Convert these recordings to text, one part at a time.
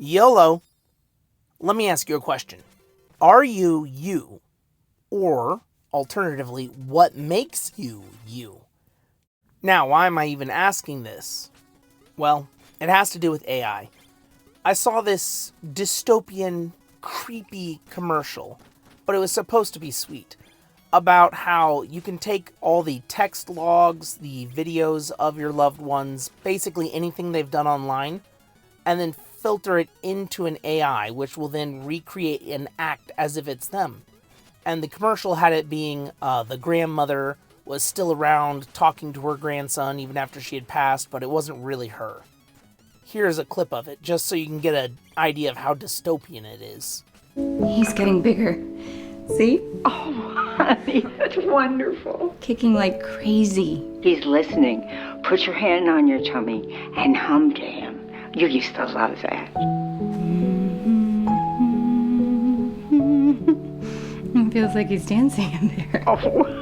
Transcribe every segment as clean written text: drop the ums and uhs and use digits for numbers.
YOLO, let me ask you a question. Are you you? Or, alternatively, what makes you you? Now, why am I even asking this? Well, it has to do with AI. I saw this dystopian, creepy commercial, but it was supposed to be sweet, about how you can take all the text logs, the videos of your loved ones, basically anything they've done online, and then filter it into an AI, which will then recreate and act as if it's them. And the commercial had it being the grandmother was still around talking to her grandson even after she had passed, but it wasn't really her. Here's a clip of it, just so you can get an idea of how dystopian it is. He's getting bigger. See? Oh, honey, that's wonderful. Kicking like crazy. He's listening. Put your hand on your tummy and hum to him. You used to love that. It feels like he's dancing in there. Oh,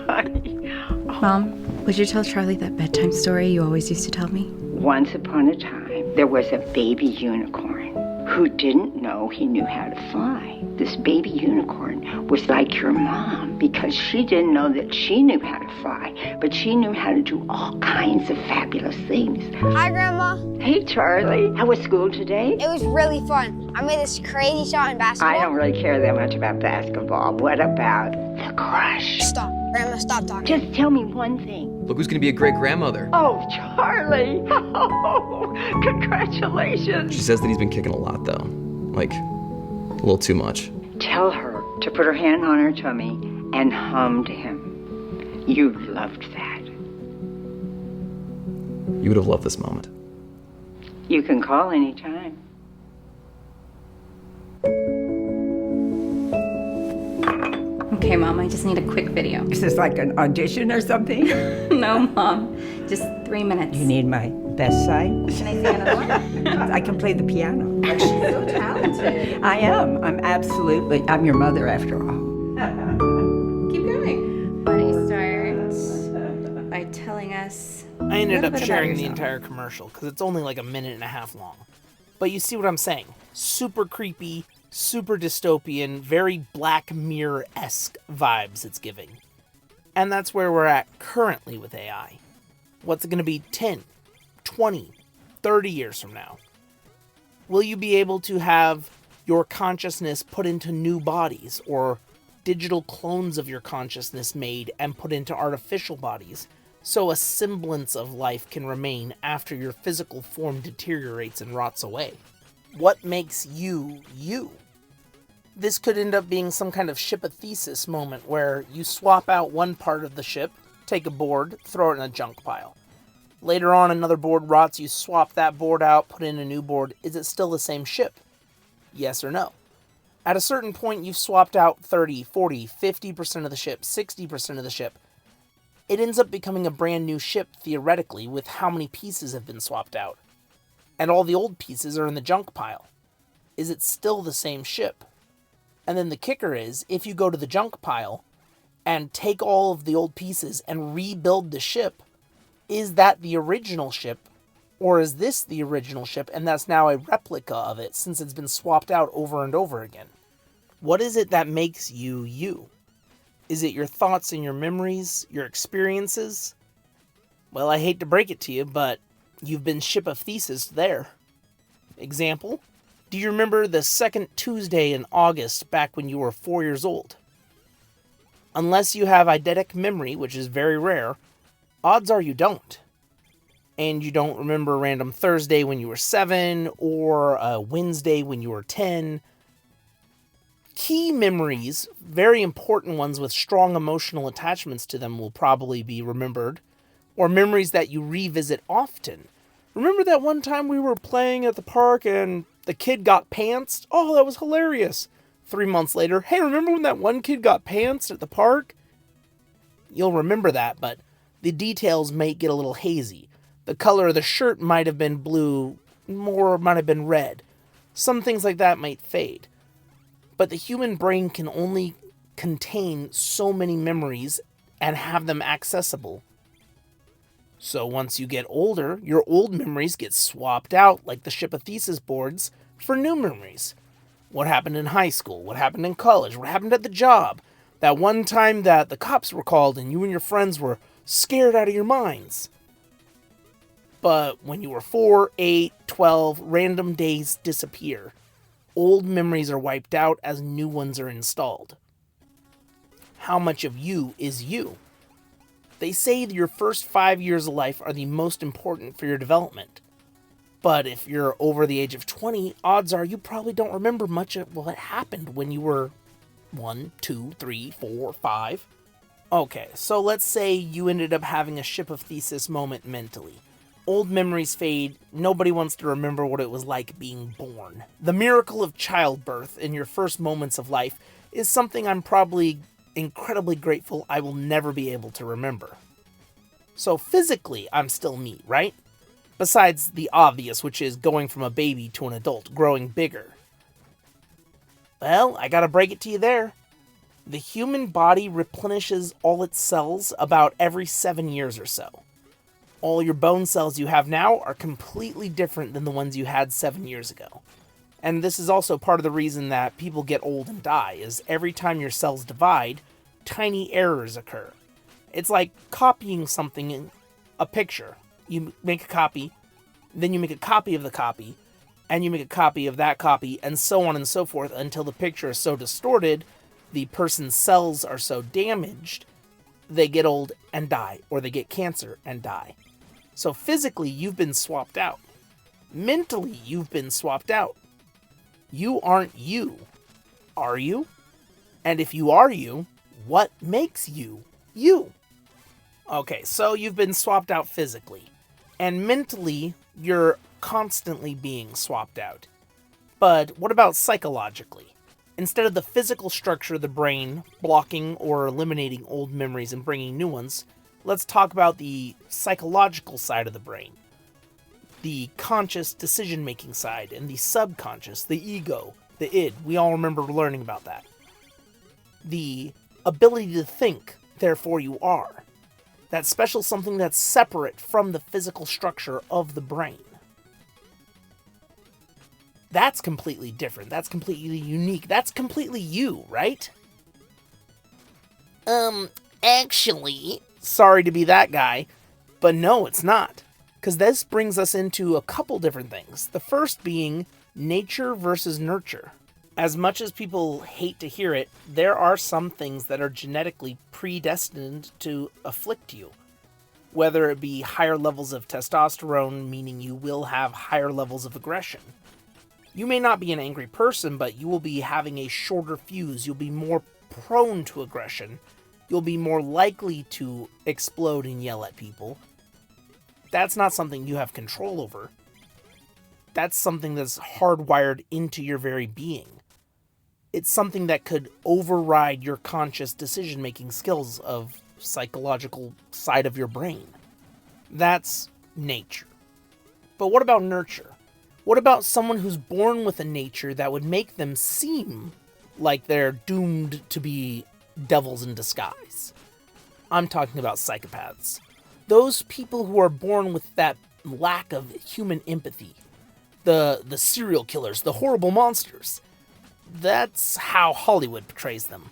honey. Oh. Mom, would you tell Charlie that bedtime story you always used to tell me? Once upon a time, there was a baby unicorn who didn't know he knew how to fly. This baby unicorn was like your mom because she didn't know that she knew how to fly, but she knew how to do all kinds of fabulous things. Hi, Grandma. Hey, Charlie. How was school today? It was really fun. I made this crazy shot in basketball. I don't really care that much about basketball. What about the crush? Stop. Grandma, stop talking. Just tell me one thing. Look who's gonna be a great grandmother. Oh, Charlie. Oh, congratulations. She says that he's been kicking a lot, though. Like, a little too much. Tell her to put her hand on her tummy and hum to him. You loved that. You would have loved this moment. You can call anytime. Okay, Mom, I just need a quick video. Is this like an audition or something? No, Mom. Just 3 minutes. You need my best side? Can I sing another one? I can play the piano. She's so talented. I am. I'm your mother after all. Keep going. Why don't you start by telling us I ended a little up bit sharing about the yourself. entire commercial because it's only like a minute and a half long. But you see what I'm saying? Super creepy, super dystopian, very Black Mirror-esque vibes it's giving. And that's where we're at currently with AI. What's it going to be 10, 20, 30 years from now? Will you be able to have your consciousness put into new bodies or digital clones of your consciousness made and put into artificial bodies so a semblance of life can remain after your physical form deteriorates and rots away? What makes you, you? This could end up being some kind of shipathesis moment where you swap out one part of the ship, take a board, throw it in a junk pile. Later on, another board rots, you swap that board out, put in a new board. Is it still the same ship? Yes or no? At a certain point, you've swapped out 30, 40, 50% of the ship, 60% of the ship. It ends up becoming a brand new ship, theoretically, with how many pieces have been swapped out. And all the old pieces are in the junk pile. Is it still the same ship? And then the kicker is, if you go to the junk pile and take all of the old pieces and rebuild the ship, is that the original ship? Or is this the original ship and that's now a replica of it since it's been swapped out over and over again? What is it that makes you, you? Is it your thoughts and your memories, your experiences? Well, I hate to break it to you, but you've been shipathesis there. Example? Do you remember the second Tuesday in August back when you were 4 years old? Unless you have eidetic memory, which is very rare, odds are you don't. And you don't remember a random Thursday when you were 7 or a Wednesday when you were 10. Key memories, very important ones with strong emotional attachments to them, will probably be remembered, or memories that you revisit often. Remember that one time we were playing at the park and the kid got pantsed? Oh, that was hilarious. 3 months later, hey, remember when that one kid got pantsed at the park? You'll remember that, but the details may get a little hazy. The color of the shirt might have been blue, or might have been red. Some things like that might fade. But the human brain can only contain so many memories and have them accessible. So once you get older, your old memories get swapped out like the shipathesis boards, for new memories. What happened in high school? What happened in college? What happened at the job? That one time that the cops were called and you and your friends were scared out of your minds. But when you were 4, 8, 12, random days disappear. Old memories are wiped out as new ones are installed. How much of you is you? They say that your first 5 years of life are the most important for your development. But if you're over the age of 20, odds are you probably don't remember much of what happened when you were 1, 2, 3, 4, 5. Okay, so let's say you ended up having a ship of thesis moment mentally. Old memories fade, nobody wants to remember what it was like being born. The miracle of childbirth in your first moments of life is something I'm probably incredibly grateful I will never be able to remember. So physically, I'm still me, right? Besides the obvious, which is going from a baby to an adult, growing bigger. Well, I gotta break it to you there. The human body replenishes all its cells about every 7 years or so. All your bone cells you have now are completely different than the ones you had 7 years ago. And this is also part of the reason that people get old and die, is every time your cells divide, tiny errors occur. It's like copying something in a picture. You make a copy, then you make a copy of the copy, and you make a copy of that copy, and so on and so forth until the picture is so distorted, the person's cells are so damaged, they get old and die, or they get cancer and die. So physically, you've been swapped out. Mentally, you've been swapped out. You aren't you, are you? And if you are you, what makes you you? Okay, so you've been swapped out physically. And mentally, you're constantly being swapped out. But what about psychologically? Instead of the physical structure of the brain blocking or eliminating old memories and bringing new ones, let's talk about the psychological side of the brain. The conscious decision-making side and the subconscious, the ego, the id. We all remember learning about that. The ability to think, therefore you are. That special something that's separate from the physical structure of the brain. That's completely different. That's completely unique. That's completely you, right? Actually, sorry to be that guy, but no, it's not. Because this brings us into a couple different things. The first being nature versus nurture. As much as people hate to hear it, there are some things that are genetically predestined to afflict you. Whether it be higher levels of testosterone, meaning you will have higher levels of aggression. You may not be an angry person, but you will be having a shorter fuse. You'll be more prone to aggression. You'll be more likely to explode and yell at people. That's not something you have control over. That's something that's hardwired into your very being. It's something that could override your conscious decision-making skills of psychological side of your brain. That's nature. But what about nurture? What about someone who's born with a nature that would make them seem like they're doomed to be devils in disguise? I'm talking about psychopaths. Those people who are born with that lack of human empathy. The serial killers, the horrible monsters. That's how Hollywood portrays them.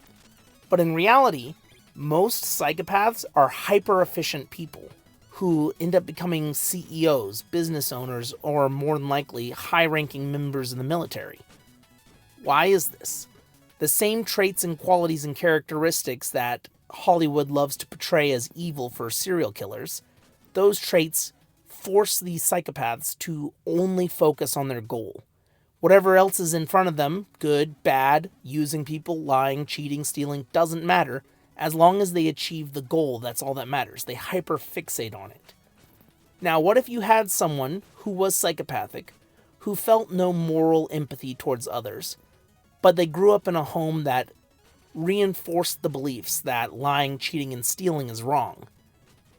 But in reality, most psychopaths are hyper-efficient people who end up becoming CEOs, business owners, or more than likely high-ranking members in the military. Why is this? The same traits and qualities and characteristics that Hollywood loves to portray as evil for serial killers, those traits force these psychopaths to only focus on their goal. Whatever else is in front of them, good, bad, using people, lying, cheating, stealing, doesn't matter. As long as they achieve the goal, that's all that matters. They hyperfixate on it. Now, what if you had someone who was psychopathic, who felt no moral empathy towards others, but they grew up in a home that reinforced the beliefs that lying, cheating, and stealing is wrong,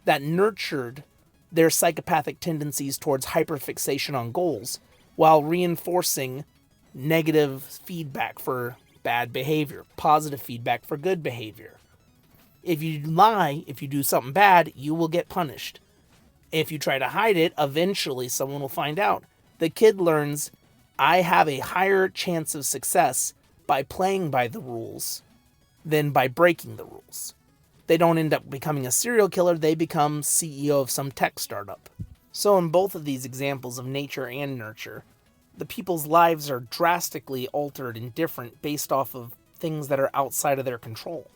that nurtured their psychopathic tendencies towards hyperfixation on goals, while reinforcing negative feedback for bad behavior, positive feedback for good behavior. If you lie, if you do something bad, you will get punished. If you try to hide it, eventually someone will find out. The kid learns I have a higher chance of success by playing by the rules than by breaking the rules. They don't end up becoming a serial killer, they become CEO of some tech startup. So in both of these examples of nature and nurture, the people's lives are drastically altered and different based off of things that are outside of their control.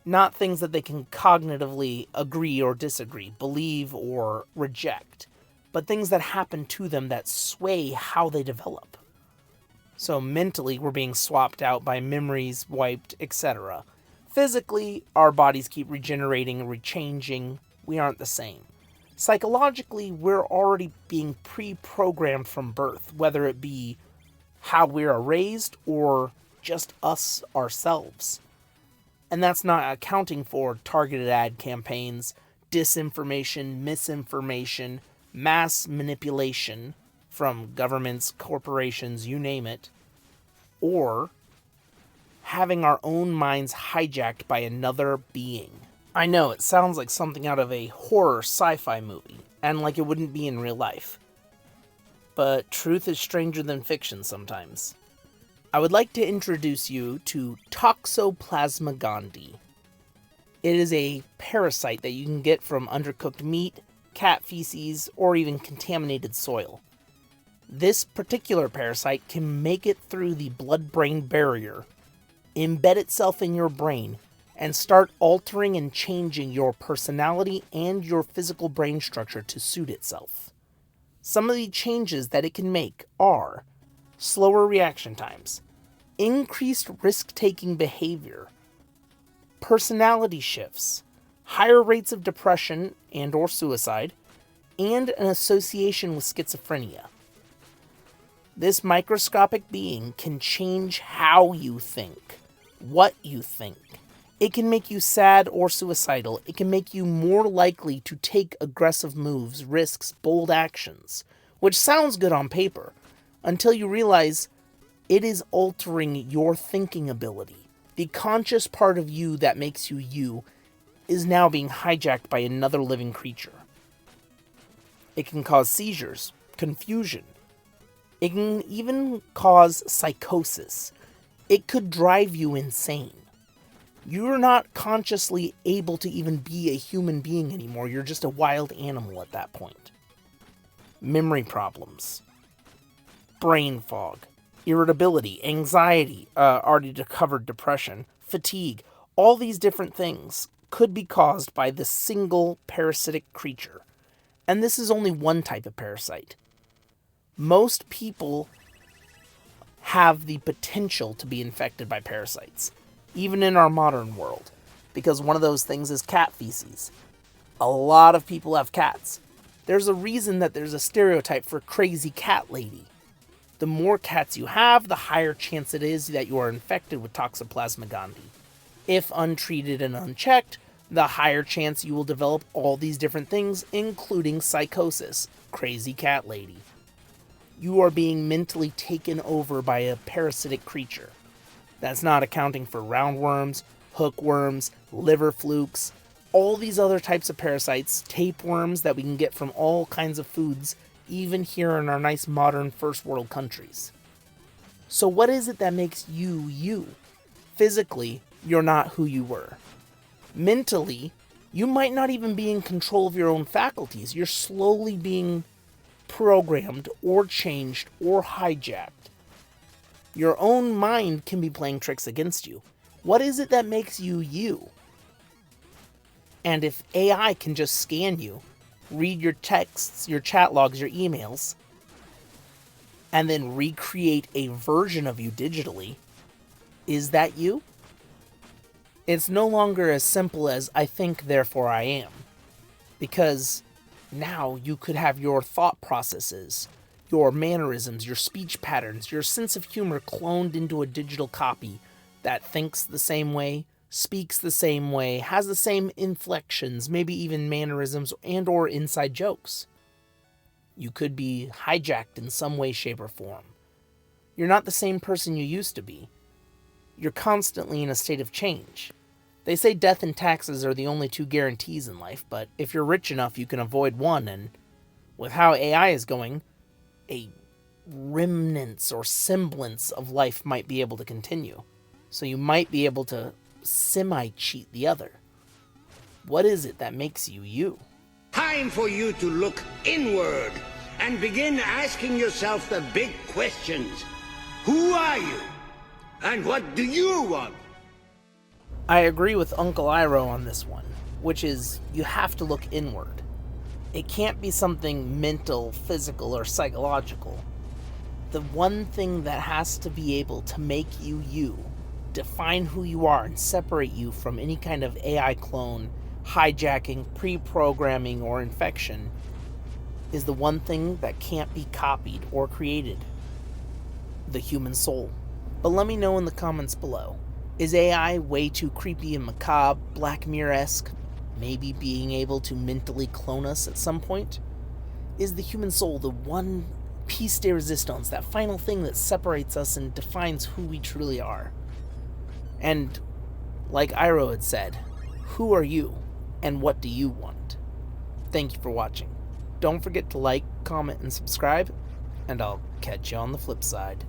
Not things that they can cognitively agree or disagree, believe or reject, but things that happen to them that sway how they develop. So mentally, we're being swapped out by memories wiped, etc. Physically, our bodies keep regenerating and rechanging. We aren't the same. Psychologically, we're already being pre-programmed from birth, whether it be how we are raised or just us ourselves. And that's not accounting for targeted ad campaigns, disinformation, misinformation, mass manipulation from governments, corporations, you name it, or having our own minds hijacked by another being. I know, it sounds like something out of a horror sci-fi movie, and like it wouldn't be in real life. But truth is stranger than fiction sometimes. I would like to introduce you to Toxoplasma gondii. It is a parasite that you can get from undercooked meat, cat feces, or even contaminated soil. This particular parasite can make it through the blood-brain barrier, embed itself in your brain, and start altering and changing your personality and your physical brain structure to suit itself. Some of the changes that it can make are slower reaction times, increased risk-taking behavior, personality shifts, higher rates of depression and or suicide, and an association with schizophrenia. This microscopic being can change how you think, what you think. It can make you sad or suicidal. It can make you more likely to take aggressive moves, risks, bold actions, which sounds good on paper, until you realize it is altering your thinking ability. The conscious part of you that makes you you is now being hijacked by another living creature. It can cause seizures, confusion. It can even cause psychosis. It could drive you insane. You're not consciously able to even be a human being anymore. You're just a wild animal at that point. Memory problems, brain fog, irritability, anxiety, already covered depression, fatigue, all these different things could be caused by this single parasitic creature. And this is only one type of parasite. Most people have the potential to be infected by parasites, even in our modern world, because one of those things is cat feces. A lot of people have cats. There's a reason that there's a stereotype for crazy cat lady. The more cats you have, the higher chance it is that you are infected with Toxoplasma gondii. If untreated and unchecked, the higher chance you will develop all these different things, including psychosis, crazy cat lady. You are being mentally taken over by a parasitic creature. That's not accounting for roundworms, hookworms, liver flukes, all these other types of parasites, tapeworms that we can get from all kinds of foods, even here in our nice modern first world countries. So what is it that makes you you? Physically, you're not who you were. Mentally, you might not even be in control of your own faculties. You're slowly being programmed or changed or hijacked. Your own mind can be playing tricks against you. What is it that makes you you? And if AI can just scan you, read your texts, your chat logs, your emails, and then recreate a version of you digitally, is that you? It's no longer as simple as I think, therefore I am. Because now you could have your thought processes, your mannerisms, your speech patterns, your sense of humor cloned into a digital copy that thinks the same way, speaks the same way, has the same inflections, maybe even mannerisms and or inside jokes. You could be hijacked in some way, shape, or form. You're not the same person you used to be. You're constantly in a state of change. They say death and taxes are the only two guarantees in life, but if you're rich enough, you can avoid one, and with how AI is going, a remnants or semblance of life might be able to continue. So you might be able to semi-cheat the other. What is it that makes you you? Time for you to look inward and begin asking yourself the big questions. Who are you? And what do you want? I agree with Uncle Iroh on this one, which is you have to look inward. It can't be something mental, physical, or psychological. The one thing that has to be able to make you you, define who you are, and separate you from any kind of AI clone, hijacking, pre-programming, or infection, is the one thing that can't be copied or created: the human soul. But let me know in the comments below. Is AI way too creepy and macabre, Black Mirror-esque, maybe being able to mentally clone us at some point? Is the human soul the one piece de resistance, that final thing that separates us and defines who we truly are? And like Iroh had said, who are you and what do you want? Thank you for watching. Don't forget to like, comment, and subscribe, and I'll catch you on the flip side.